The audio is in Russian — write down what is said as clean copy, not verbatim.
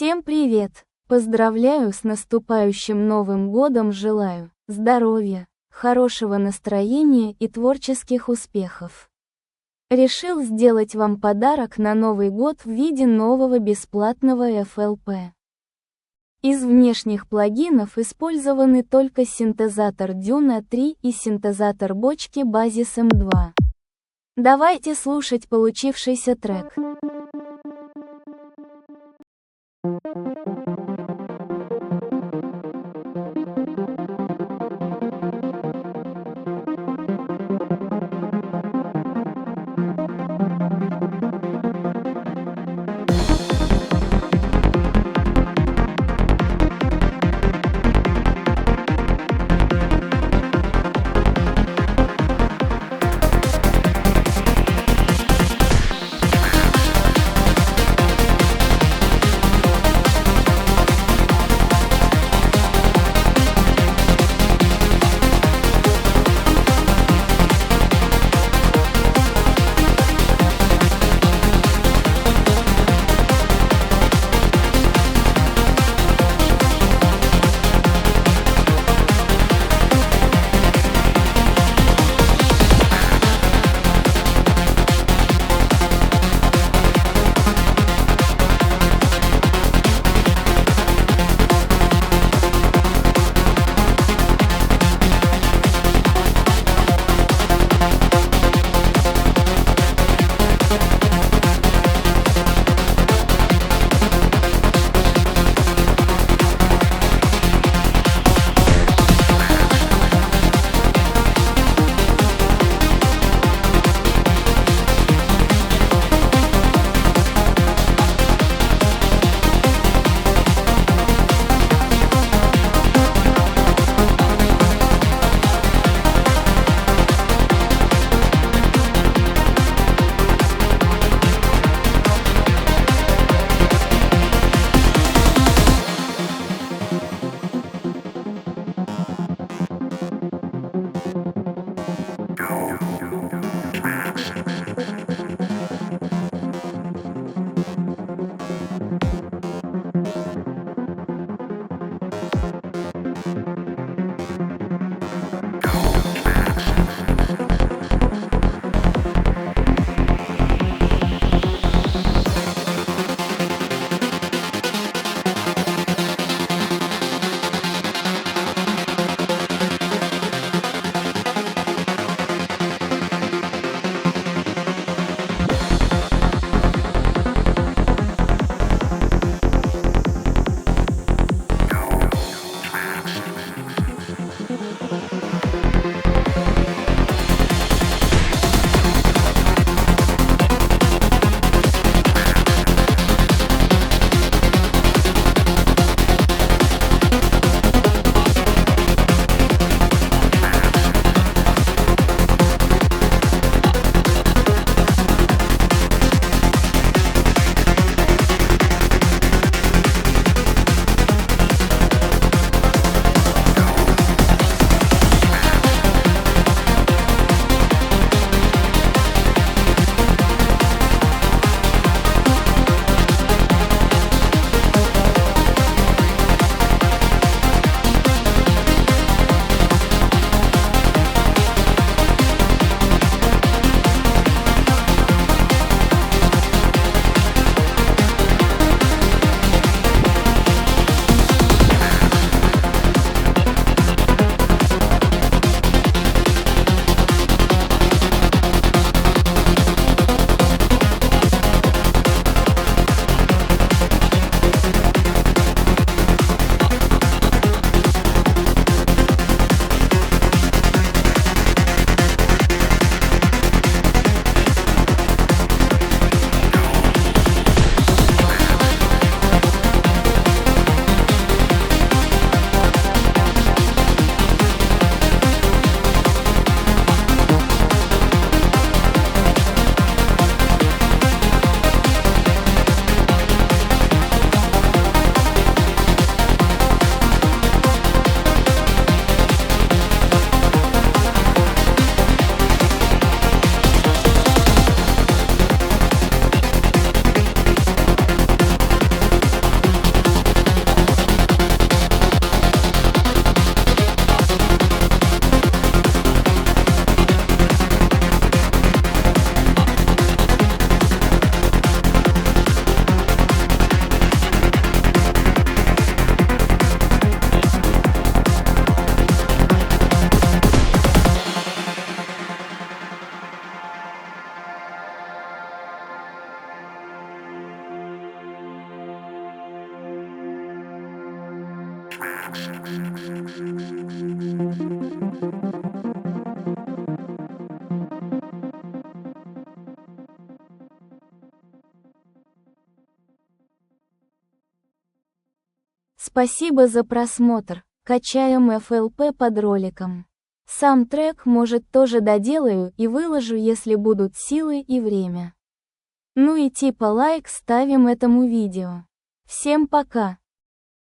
Всем привет! Поздравляю с наступающим Новым годом, желаю здоровья, хорошего настроения и творческих успехов. Решил сделать вам подарок на Новый год в виде нового бесплатного FLP. Из внешних плагинов использованы только синтезатор Дюна 3 и синтезатор бочки Базисм 2. Давайте слушать получившийся трек. Спасибо за просмотр. Качаем FLP под роликом. Сам трек, может, тоже доделаю и выложу, если будут силы и время. Ну и типа лайк ставим этому видео. Всем пока.